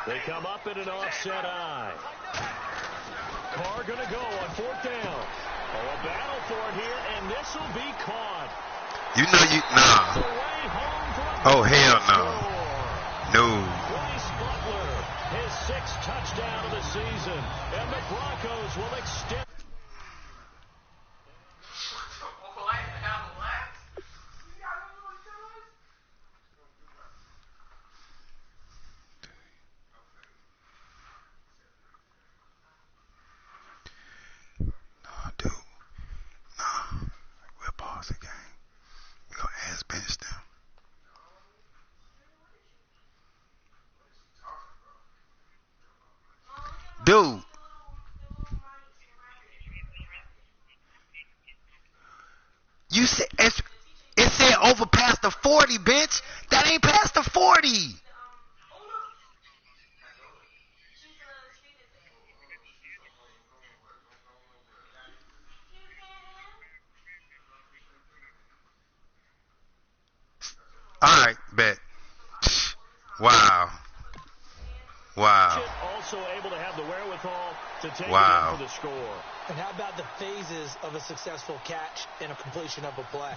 They come up in an offset eye. Carr going to go on 4th down. Oh, a battle for it here, and this will be caught. You know you, nah. Oh, hell no. No. Bryce Butler, his 6th touchdown of the season, and the Broncos will extend. Dude. You said it said over past the 40, bitch. That ain't past the 40. All right, bet. Wow. Wow. Also able to have the wherewithal to take it in for the score. And how about the phases of a successful catch and a completion of a play?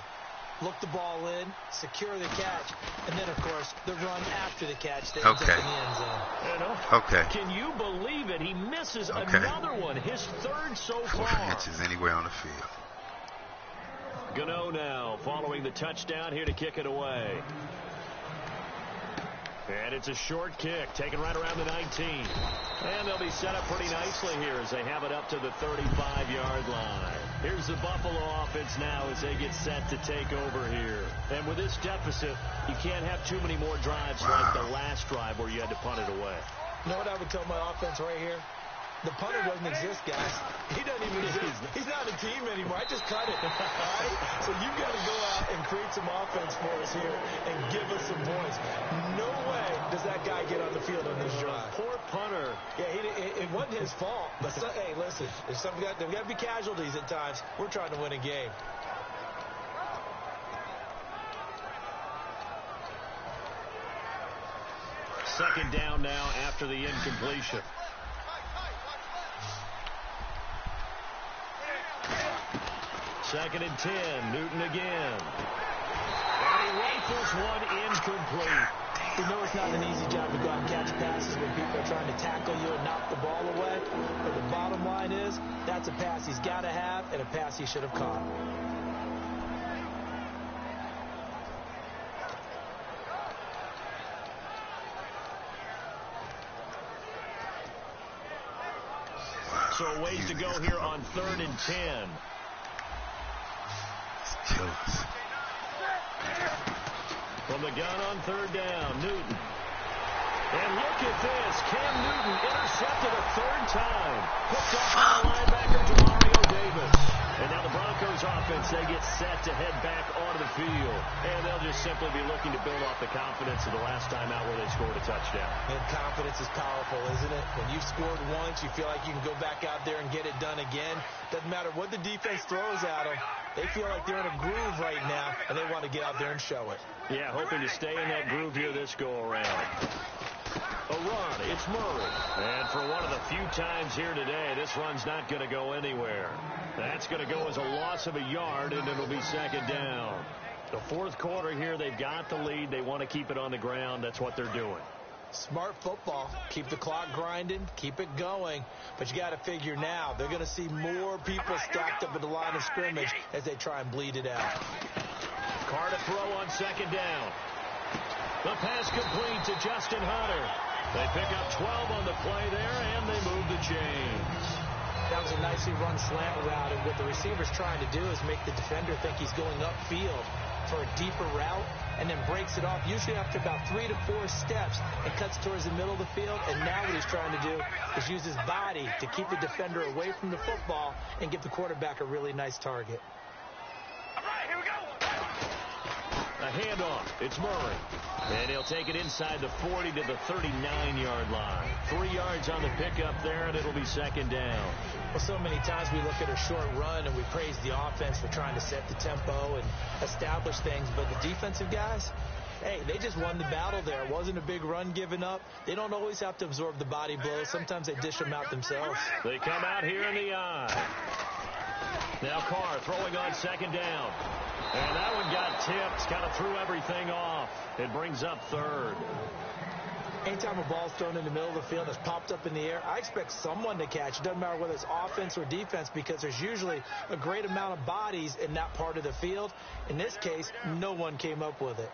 Look the ball in, secure the catch, and then, of course, the run after the catch that ends up in the end zone. Okay. Can you believe it? He misses another one, his 3rd so far. 4 inches anywhere on the field. Gano now following the touchdown here to kick it away. And it's a short kick, taken right around the 19. And they'll be set up pretty nicely here as they have it up to the 35-yard line. Here's the Buffalo offense now as they get set to take over here. And with this deficit, you can't have too many more drives like the last drive where you had to punt it away. You know what I would tell my offense right here? The punter doesn't exist, guys. He doesn't even exist. He's not a team anymore. I just cut it. All right? So you've got to go out and create some offense for us here and give us some points. No way does that guy get on the field on this drive. Poor punter. Yeah, it wasn't his fault. But hey, listen, there's got to be casualties at times. We're trying to win a game. Second down now after the incompletion. Second and 10. Newton again. And he rifles one incomplete. We know it's not an easy job to go out and catch passes when people are trying to tackle you and knock the ball away. But the bottom line is, that's a pass he's got to have and a pass he should have caught. So a ways to go here on 3rd and 10. From the gun on 3rd down, Newton. And look at this. Cam Newton intercepted a 3rd time. Picked off by the linebacker, Demario Davis. And now the Broncos offense, they get set to head back onto the field. And they'll just simply be looking to build off the confidence of the last time out where they scored a touchdown. And confidence is powerful, isn't it? When you've scored once, you feel like you can go back out there and get it done again. Doesn't matter what the defense throws at them. They feel like they're in a groove right now, and they want to get out there and show it. Yeah, hoping to stay in that groove here this go-around. A run, it's Murray. And for one of the few times here today, this run's not going to go anywhere. That's going to go as a loss of a yard, and it'll be second down. The 4th quarter here, they've got the lead. They want to keep it on the ground. That's what they're doing. Smart football. Keep the clock grinding. Keep it going. But you got to figure now, they're going to see more people stacked up at the line of scrimmage as they try and bleed it out. Carr to throw on second down. The pass complete to Justin Hunter. They pick up 12 on the play there, and they move the chains. That was a nicely run slant route, and what the receiver's trying to do is make the defender think he's going upfield for a deeper route, and then breaks it off, usually after about 3 to 4 steps, and cuts towards the middle of the field. And now what he's trying to do is use his body to keep the defender away from the football and give the quarterback a really nice target. All right, here we go. A handoff. It's Murray. And he'll take it inside the 40 to the 39-yard line. 3 yards on the pickup there, and it'll be second down. Well, so many times we look at a short run and we praise the offense for trying to set the tempo and establish things. But the defensive guys, hey, they just won the battle there. It wasn't a big run given up. They don't always have to absorb the body blows. Sometimes they dish them out themselves. They come out here in the eye. Now Carr throwing on second down. And that one got tipped, kind of threw everything off. It brings up third. Anytime a ball's thrown in the middle of the field that's popped up in the air, I expect someone to catch. It doesn't matter whether it's offense or defense because there's usually a great amount of bodies in that part of the field. In this case, no one came up with it.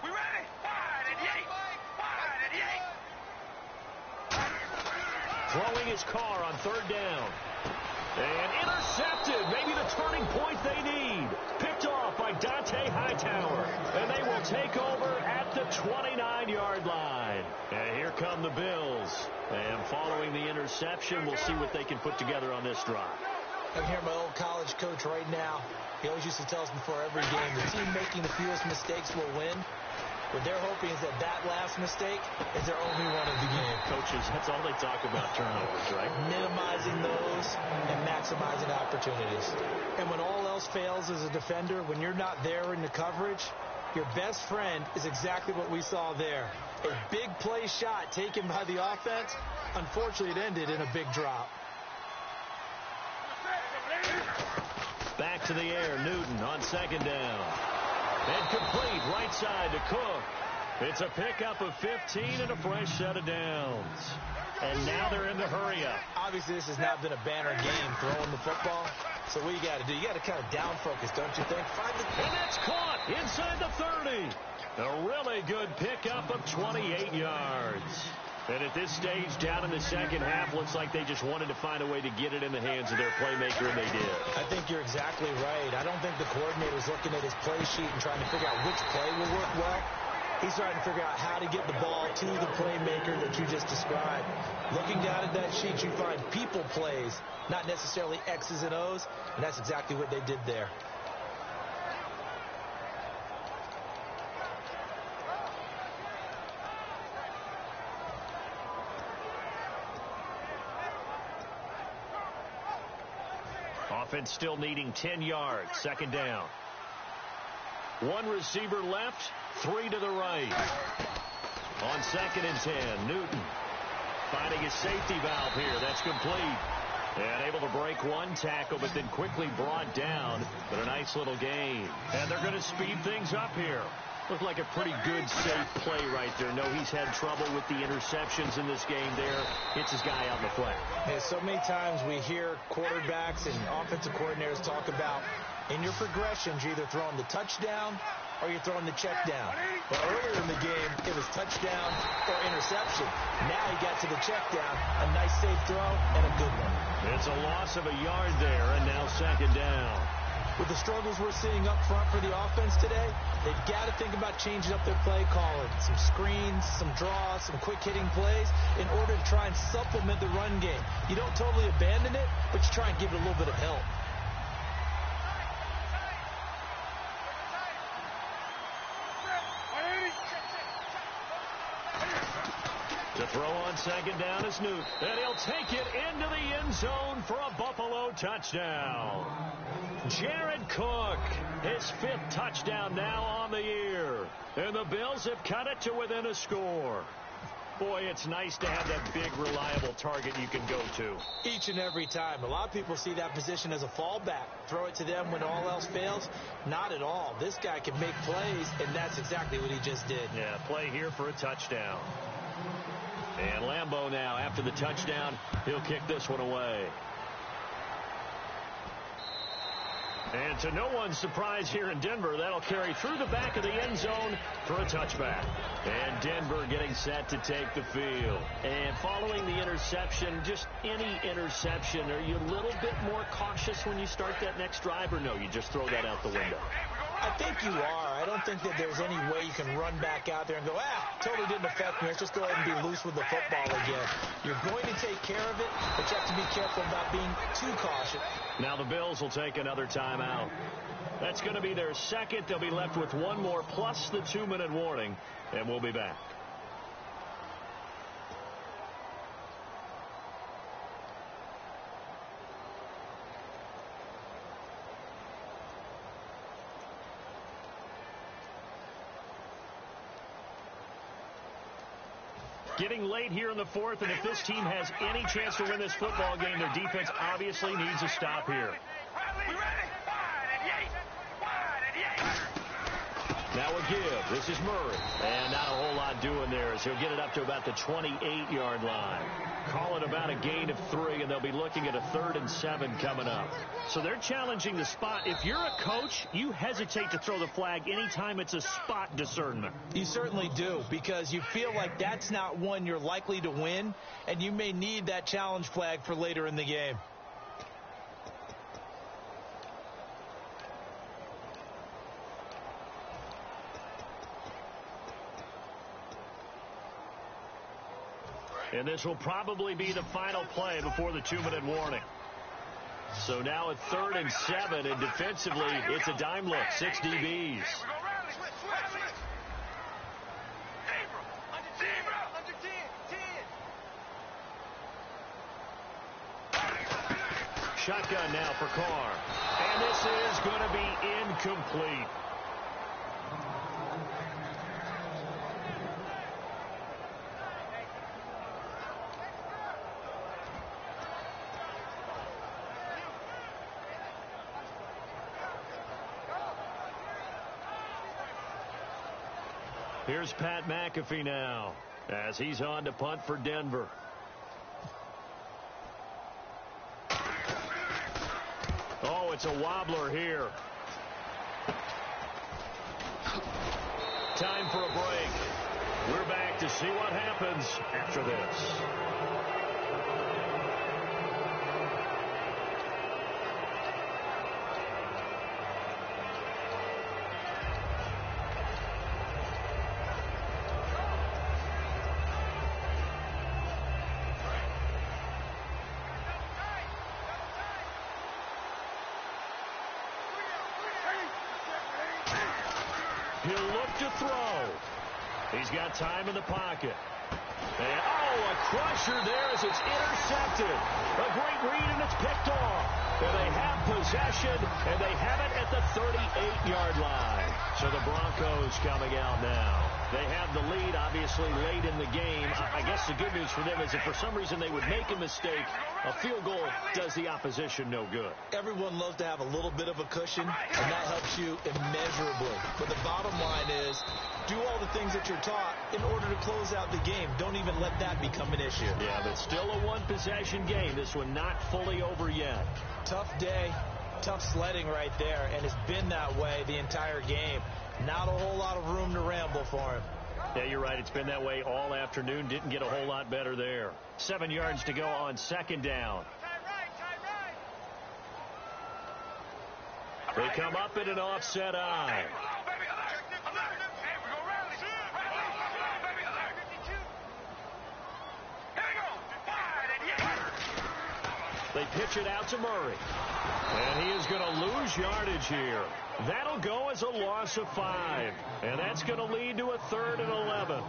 We ready? Wide and yank. Wide and yank. Throwing his Carr on third down. And intercepted. Maybe the turning point they need. Picked off by Dante Hightower. And they will take over at the 29-yard line. And here come the Bills. And following the interception, we'll see what they can put together on this drive. I can hear my old college coach right now. He always used to tell us before every game, the team making the fewest mistakes will win. What they're hoping is that last mistake is their only one of the game. Coaches, that's all they talk about, turnovers, right? Minimizing those and maximizing opportunities. And when all else fails as a defender, when you're not there in the coverage, your best friend is exactly what we saw there. A big play shot taken by the offense. Unfortunately, it ended in a big drop. Back to the air, Newton on second down. And complete right side to Cook. It's a pickup of 15 and a fresh set of downs. And now they're in the hurry up. Obviously, this has not been a banner game throwing the football. So what you got to do, you got to kind of down focus, don't you think? And that's caught inside the 30. A really good pickup of 28 yards. And at this stage, down in the second half, looks like they just wanted to find a way to get it in the hands of their playmaker, and they did. I think you're exactly right. I don't think the coordinator's looking at his play sheet and trying to figure out which play will work well. He's trying to figure out how to get the ball to the playmaker that you just described. Looking down at that sheet, you find people plays, not necessarily X's and O's, and that's exactly what they did there. Offense still needing 10 yards. Second down. One receiver left, 3 to the right. On second and 10, Newton finding his safety valve here. That's complete. And able to break one tackle, but then quickly brought down. But a nice little gain. And they're going to speed things up here. Looked like a pretty good, safe play right there. No, he's had trouble with the interceptions in this game there. Hits his guy out in the flat. Yeah, so many times we hear quarterbacks and offensive coordinators talk about in your progressions, you're either throwing the touchdown or you're throwing the check down. But earlier in the game, it was touchdown or interception. Now he got to the check down, a nice safe throw, and a good one. It's a loss of a yard there, and now second down. With the struggles we're seeing up front for the offense today, they've got to think about changing up their play calling. Some screens, some draws, some quick-hitting plays in order to try and supplement the run game. You don't totally abandon it, but you try and give it a little bit of help. To throw on second down is Newton. And he'll take it into the end zone for a Buffalo touchdown. Jared Cook, his 5th touchdown now on the year. And the Bills have cut it to within a score. Boy, it's nice to have that big, reliable target you can go to. Each and every time. A lot of people see that position as a fallback. Throw it to them when all else fails. Not at all. This guy can make plays, and that's exactly what he just did. Yeah, play here for a touchdown. And Lambeau now, after the touchdown, he'll kick this one away. And to no one's surprise here in Denver, that'll carry through the back of the end zone for a touchback. And Denver getting set to take the field. And following the interception, just any interception, are you a little bit more cautious when you start that next drive, or no, you just throw that out the window? I think you are. I don't think that there's any way you can run back out there and go, totally didn't affect me. Let's just go ahead and be loose with the football again. You're going to take care of it, but you have to be careful about being too cautious. Now the Bills will take another timeout. That's going to be their second. They'll be left with one more plus the 2-minute warning, and we'll be back. Getting late here in the fourth, and if this team has any chance to win this football game, their defense obviously needs a stop here. We ready? Wide and yay! Wide and yay! Now a give. This is Murray. And not a whole lot doing there as he'll get it up to about the 28-yard line. Call it about a gain of 3, and they'll be looking at a 3rd and 7 coming up. So they're challenging the spot. If you're a coach, you hesitate to throw the flag anytime it's a spot discernment. You certainly do, because you feel like that's not one you're likely to win, and you may need that challenge flag for later in the game. And this will probably be the final play before the 2-minute warning. So now a 3rd and 7, and defensively, it's a dime look, 6 DBs. Shotgun now for Carr. And this is going to be incomplete. Here's Pat McAfee now as he's on to punt for Denver. Oh, it's a wobbler here. Time for a break. We're back to see what happens after this. He'll look to throw. He's got time in the pocket. And, a crusher there as it's intercepted. A great read, and it's picked off. And they have possession, and they have it at the 38-yard line. So the Broncos coming out now. They have the lead, obviously, late in the game. I guess the good news for them is if for some reason they would make a mistake, a field goal does the opposition no good. Everyone loves to have a little bit of a cushion, and that helps you immeasurably. But the bottom line is, do all the things that you're taught in order to close out the game. Don't even let that become an issue. Yeah, but still a one-possession game. This one not fully over yet. Tough day, tough sledding right there, and it's been that way the entire game. Not a whole lot of room to ramble for him. Yeah, you're right. It's been that way all afternoon. Didn't get a whole lot better there. 7 yards to go on 2nd down. They come up in an offset eye. They pitch it out to Murray. And he is going to lose yardage here. That'll go as a loss of 5. And that's going to lead to a 3rd and 11.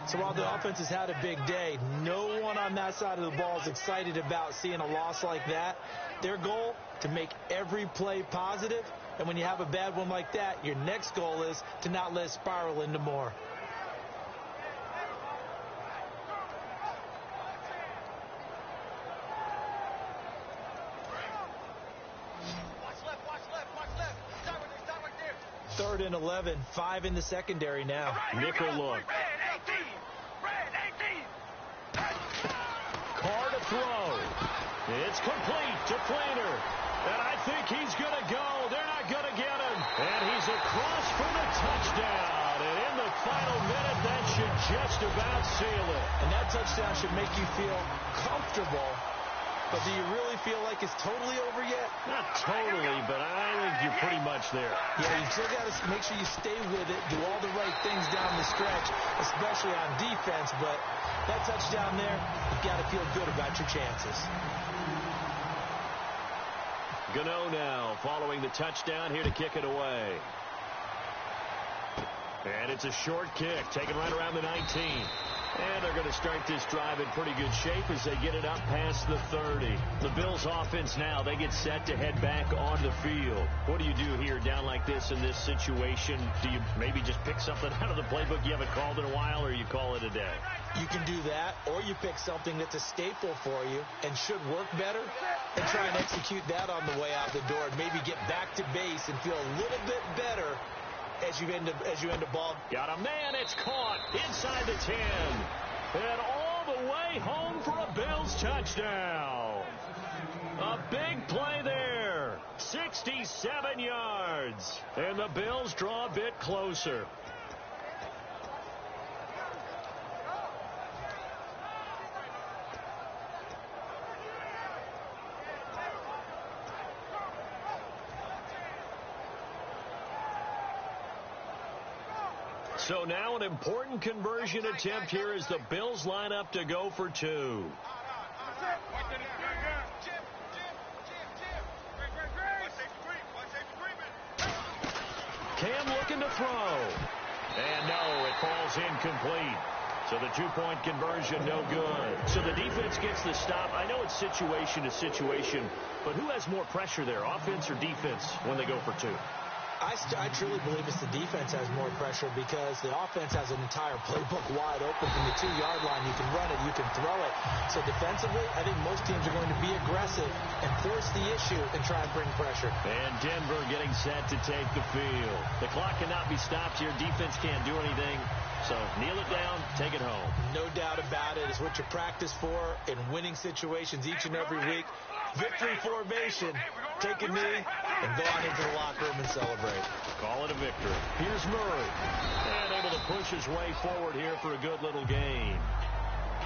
So while the offense has had a big day, no one on that side of the ball is excited about seeing a loss like that. Their goal, to make every play positive. And when you have a bad one like that, your next goal is to not let it spiral into more. Third and 11, 5 in the secondary now. Nickel look. Carr to throw. It's complete to Flainer. And I think he's going to go. They're not going to get him. And he's across for the touchdown. And in the final minute, that should just about seal it. And that touchdown should make you feel comfortable. But do you really feel like it's totally over yet? Not totally, but I think you're pretty much there. Yeah, you still got to make sure you stay with it, do all the right things down the stretch, especially on defense. But that touchdown there, you've got to feel good about your chances. Gano now following the touchdown here to kick it away. And it's a short kick, taken right around the 19. And they're going to start this drive in pretty good shape as they get it up past the 30. The Bills offense now, they get set to head back on the field. What do you do here down like this in this situation? Do you maybe just pick something out of the playbook you haven't called in a while, or you call it a day? You can do that, or you pick something that's a staple for you and should work better and try and execute that on the way out the door and maybe get back to base and feel a little bit better as you end a ball. Got a man, it's caught inside the 10. And all the way home for a Bills touchdown. A big play there. 67 yards. And the Bills draw a bit closer. So now an important conversion attempt here as the Bills line up to go for 2. Cam looking to throw. And no, it falls incomplete. So the 2-point conversion, no good. So the defense gets the stop. I know it's situation to situation, but who has more pressure there, offense or defense, when they go for 2? I truly believe it's the defense has more pressure because the offense has an entire playbook wide open from the 2-yard line. You can run it, you can throw it. So defensively, I think most teams are going to be aggressive and force the issue and try and bring pressure. And Denver getting set to take the field. The clock cannot be stopped here. Defense can't do anything. So kneel it down, take it home. No doubt about it. It's what you practice for in winning situations each and every week. Victory formation. Take a knee and go on into the locker room and celebrate. Call it a victory. Here's Murray. And able to push his way forward here for a good little gain.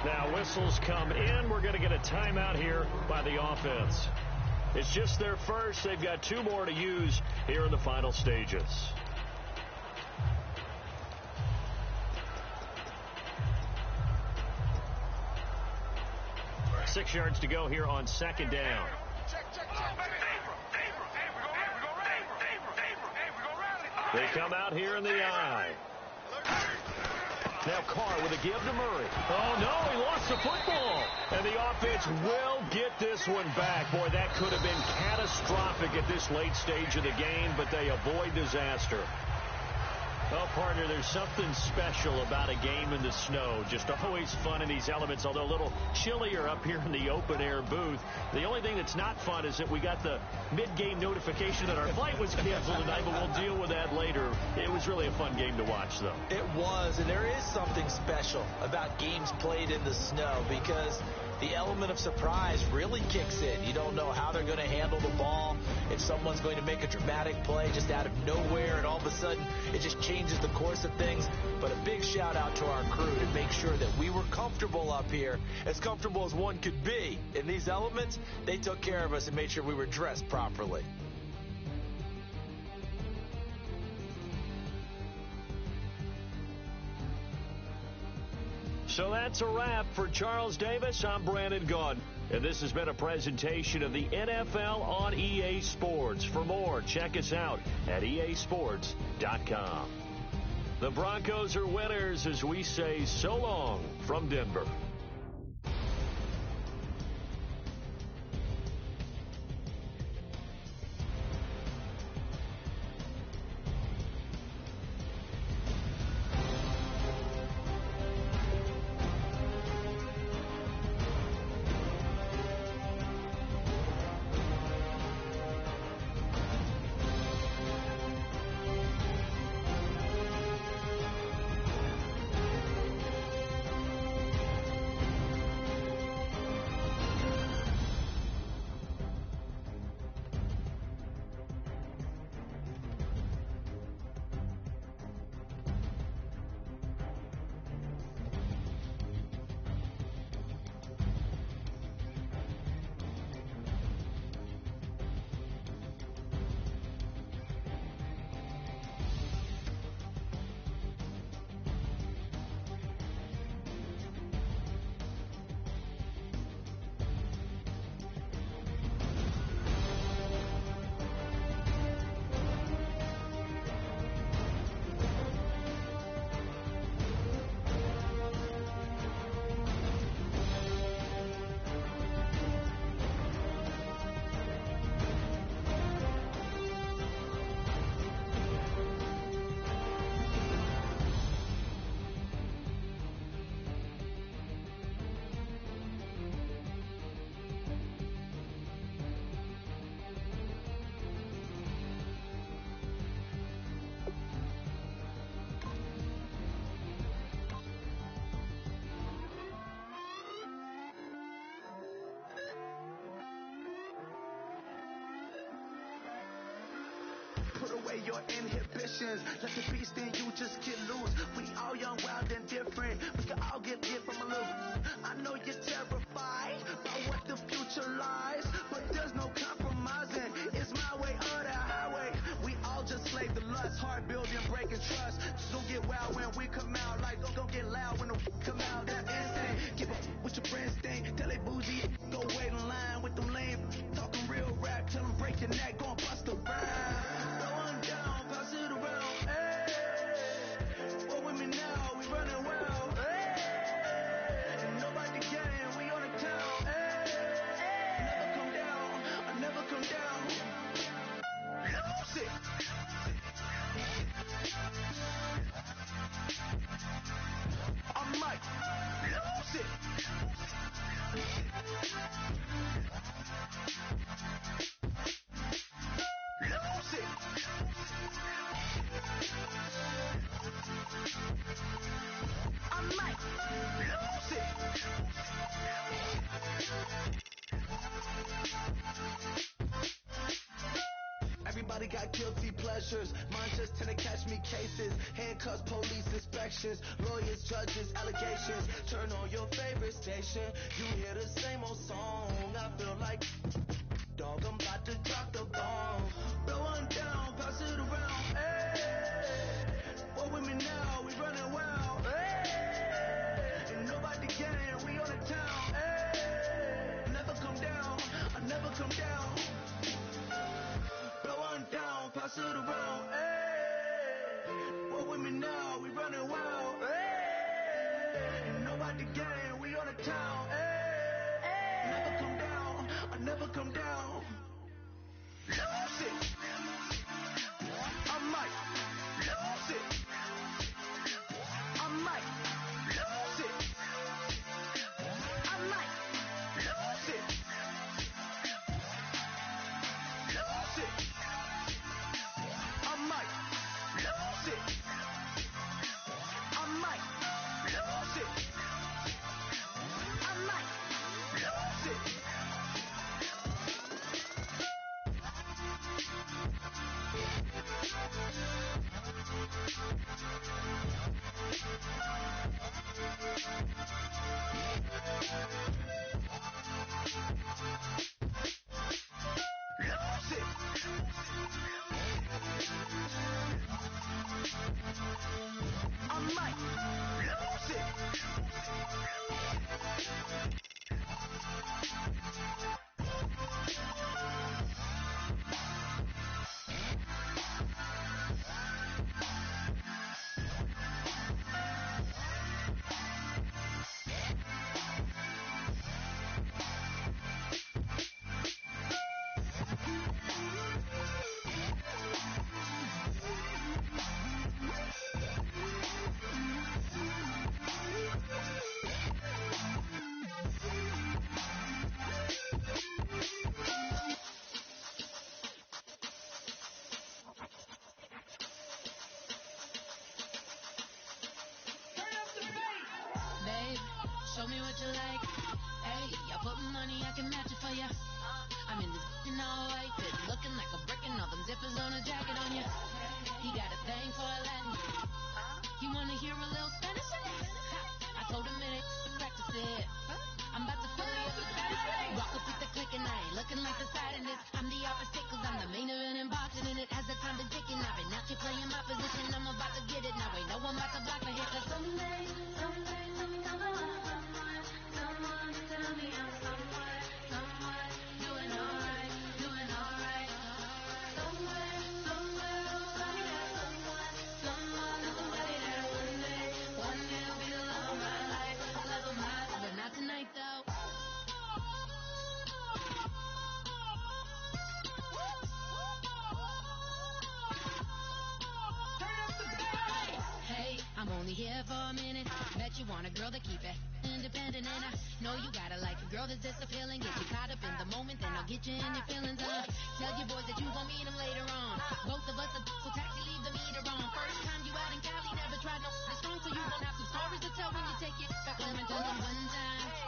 Now whistles come in. We're going to get a timeout here by the offense. It's just their first. They've got 2 more to use here in the final stages. 6 yards to go here on 2nd down. They come out here in the eye. Now Carr with a give to Murray. Oh, no, he lost the football. And the offense will get this one back. Boy, that could have been catastrophic at this late stage of the game, but they avoid disaster. Well, partner, there's something special about a game in the snow. Just always fun in these elements, although a little chillier up here in the open-air booth. The only thing that's not fun is that we got the mid-game notification that our flight was canceled tonight, but we'll deal with that later. It was really a fun game to watch, though. It was, and there is something special about games played in the snow because the element of surprise really kicks in. You don't know how they're going to handle the ball, if someone's going to make a dramatic play just out of nowhere, and all of a sudden it just changes the course of things. But a big shout out to our crew to make sure that we were comfortable up here, as comfortable as one could be. In these elements, they took care of us and made sure we were dressed properly. So that's a wrap for Charles Davis. I'm Brandon Gaudin, and this has been a presentation of the NFL on EA Sports. For more, check us out at easports.com. The Broncos are winners as we say so long from Denver. your inhibitions. Let the beast in you just get loose. We all young, wild, and different. We can all get from a little. I know you're terrified by what the future lies, but there's no compromising. It's my way or the highway. We all just slave the lust, heart building, breaking trust. Just don't get wild when we come out. Like don't get loud when the come out. That instinct. Give a what your friends think. Tell they bougie. Go wait in line with them lame. Talking real rap. Tell them break your neck. Go and bust a rhyme. Go on down, pass it around. Hey, what with me now? We running wild. Hey, and nobody gang. We on the town. Hey, never come down. I never come down. Lose it. I might lose it. Lose it. I might lose it. Everybody got guilty pleasures. Mine just tend to catch me cases. Handcuffs, police inspections, lawyers, judges, allegations. Turn on your favorite station. You hear the same old song. I feel like dog, I'm about to drop the bomb. Blow one down, pass it around. Hey, what with me now? We running wild. Hey, and nobody gang. We on the town. Hey, never come down. I never come down. Blow one down, pass it around. Hey, what with me now? We running wild. Hey, and nobody gang. We on the town. Hey, never come down. I never come down. Lose it. I might lose it. I might lose it. I might lose it. Lose it. I might lose it. I might lose it. I might lose it. Show me what you like. Hey, y'all put money, I can match it for ya. I'm in this in all white, fit looking like a brick and all them zippers on a jacket on ya. He got a thing for a Latin. He wanna hear a little Spanish in it. I told him it ain't practice it. I'm about to fill you up with Spanish. Walk up with the click and I ain't looking like the side in this. I'm the opposite cause I'm the main event and boxing in it. As the time been ticking, I've been out here playing my position. I'm about to get it now. Ain't no one about to block my hit. Cause someday, let me come on. Someone tell me I'm somewhere, doing alright. Somewhere, somebody that one day will be the love of my life, but not tonight though. Hey, I'm only here for a minute. Bet you want a girl to keep it independent, and I know you gotta like a girl that's this appealing. Get you caught up in the moment, then I'll get you in your feelings. Tell your boys that you gon' meet them later on. Both of us are so taxi, leave the meter on. First time you out in Cali, never tried no strong, so you gon' have some stories to tell when you take it back home and tell them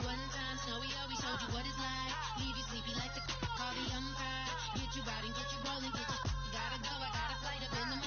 one time, Snowy always showed you what it's like. Leave you sleepy like the call the umpire. Get you out and get you rolling, get you gotta go. I got a flight up in the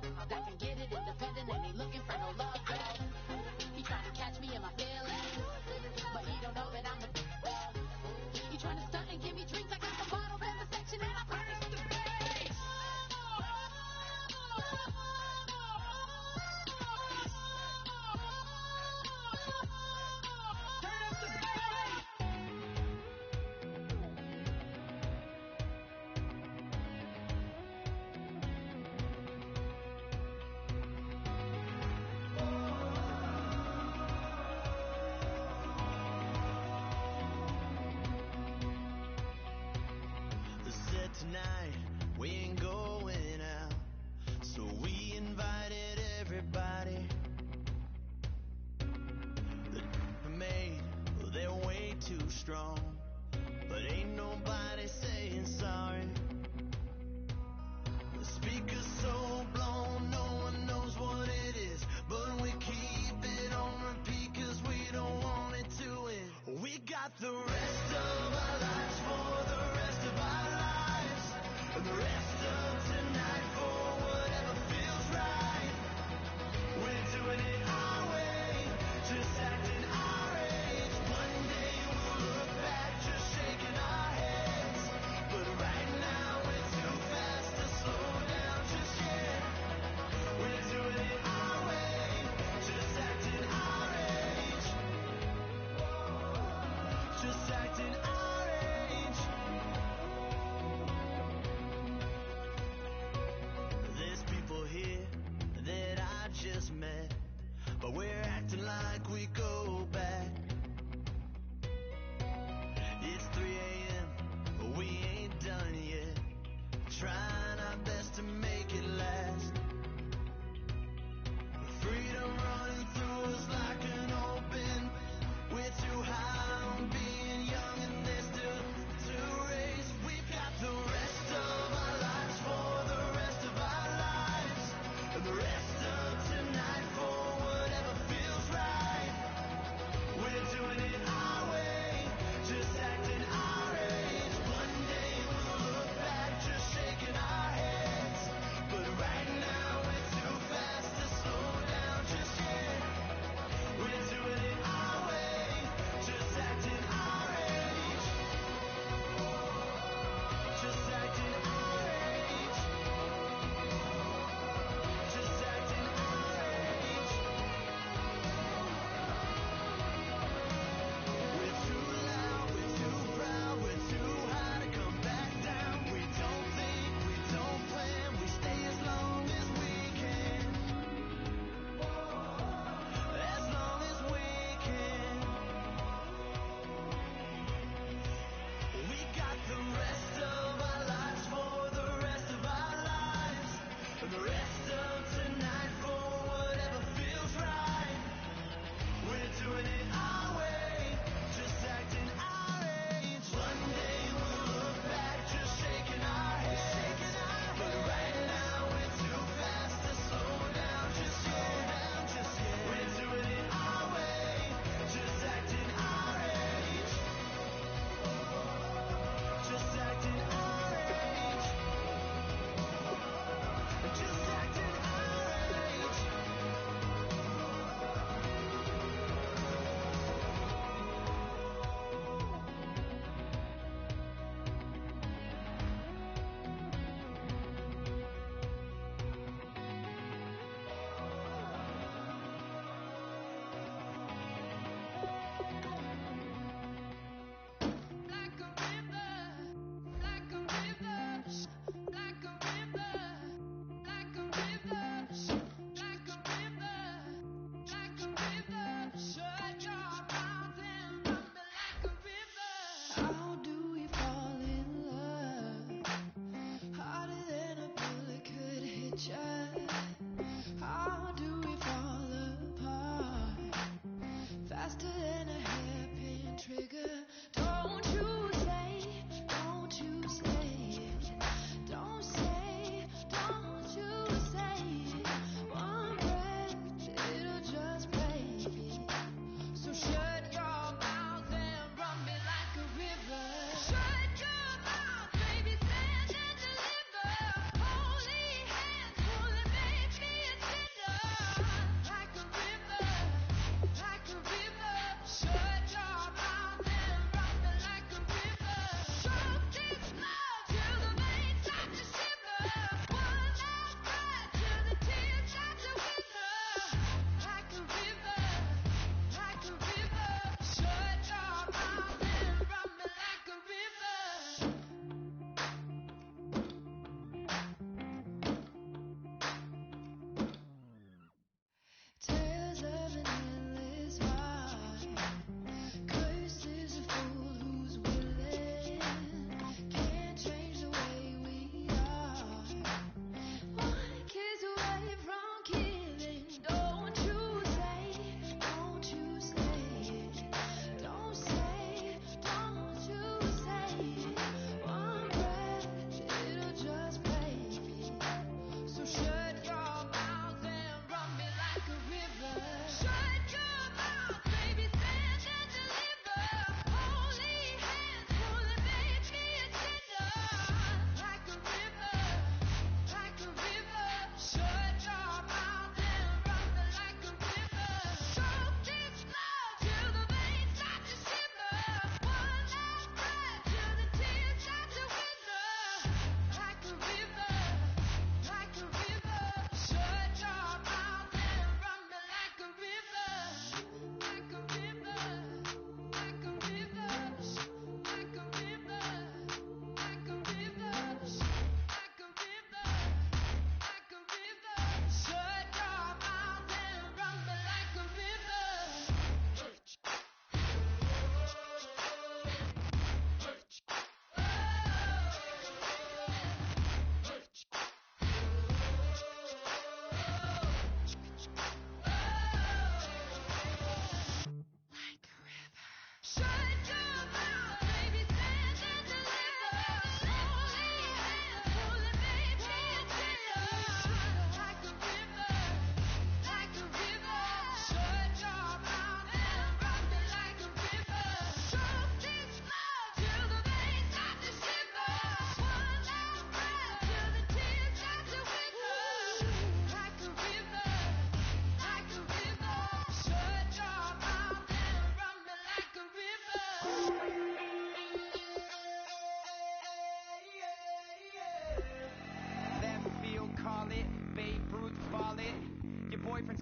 my that can get it independent, and he looking for no love, girl. He trying to catch me in my feelings, but he don't know that I'm the girl. He trying to stunt and give me drinks. I got the bottle in the section, and I furnish the space. Turn up the bass.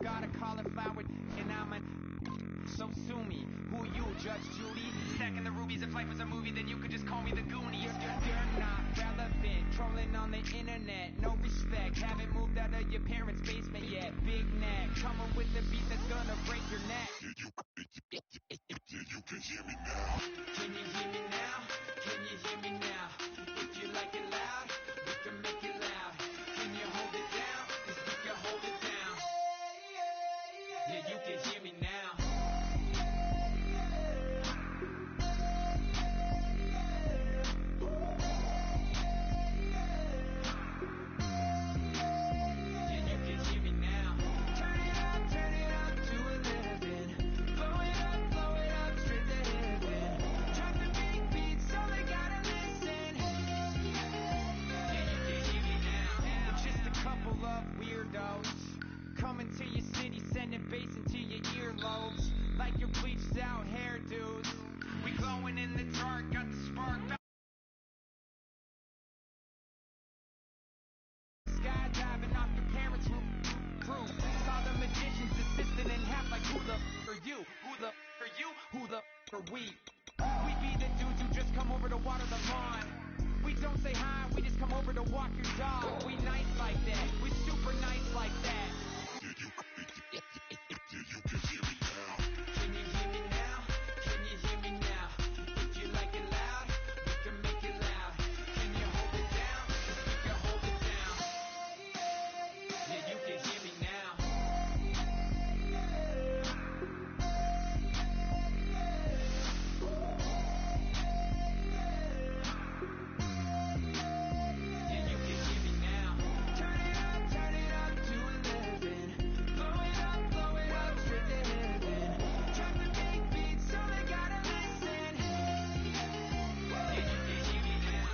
got a cauliflower, and I'm a... So sue me. Who you, Judge Judy? Stacking the rubies. If life was a movie, then you could just call me the Goonies. You're not relevant. Trolling on the internet. No respect. Haven't moved out of your parents' basement yet. Big neck. Coming with the beat that's gonna break your neck. You can hear me now. Can you hear me now? Can you hear me now? If you like it loud, we can make it loud. Can you hold it down? 'Cause we can hold it down. Yeah, you can hear me now. Coming to your city, sending bass into your earlobes. Like your bleached out hairdos. We glowing in the dark, got the spark. Skydiving off your parents' roof. Saw the magician's assistant in half like who the are you? Who the are you? Who the are we? We be the dudes who just come over to water the lawn. We don't say hi, we just come over to walk your dog. We nice like that, we super nice like that. You can hear me now. Can you hear me now? Can you hear me now? If you like it loud, we can make it loud. Can you hold it down? 'Cause we can hold it down. Yeah, you can hear me now. Yeah, you can hear me now. Turn it up to 11. Blow it up, straight to heaven. Drop the big beat so they gotta listen. Yeah, you can hear me now.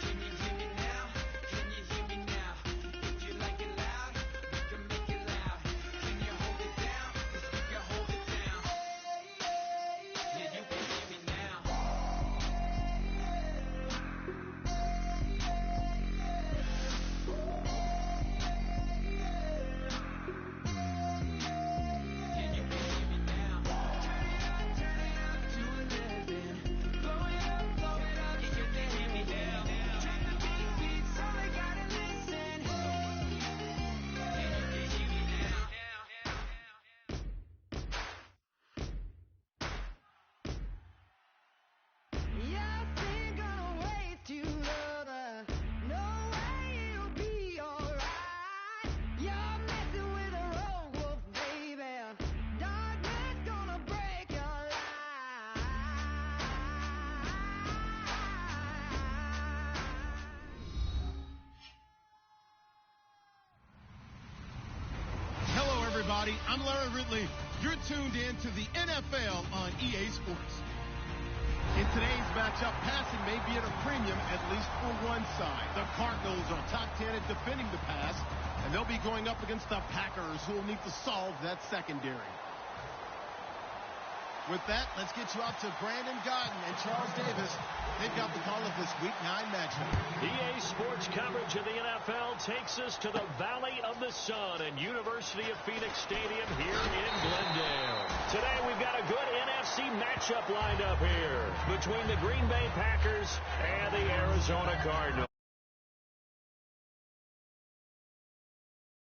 Can you hear me now? Can you hear me now? If you like it loud, we can make it loud. Can you hold it down? 'Cause we can hold it down. Yeah, you can hear me now. Yeah, you can hear me now. Turn it up to 11. Blow it up, straight to heaven. Drop the big beat so they gotta listen. Yeah, you can hear me now. Yeah, I think gonna waste you, lover. No way you'll be alright. You're messing with a rogue wolf, baby. Darkness gonna break your life. Hello, everybody. I'm Larry Ridley. You're tuned in to the NFL on EA Sports. In today's matchup, passing may be at a premium, at least for one side. The Cardinals are top 10 at defending the pass, and they'll be going up against the Packers, who will need to solve that secondary. With that, let's get you out to Brandon Godden and Charles Davis. They've got the call of this Week 9 matchup. EA Sports coverage of the NFL takes us to the Valley of the Sun and University of Phoenix Stadium here in Glendale. Today we've got a good NFC matchup lined up here between the Green Bay Packers and the Arizona Cardinals.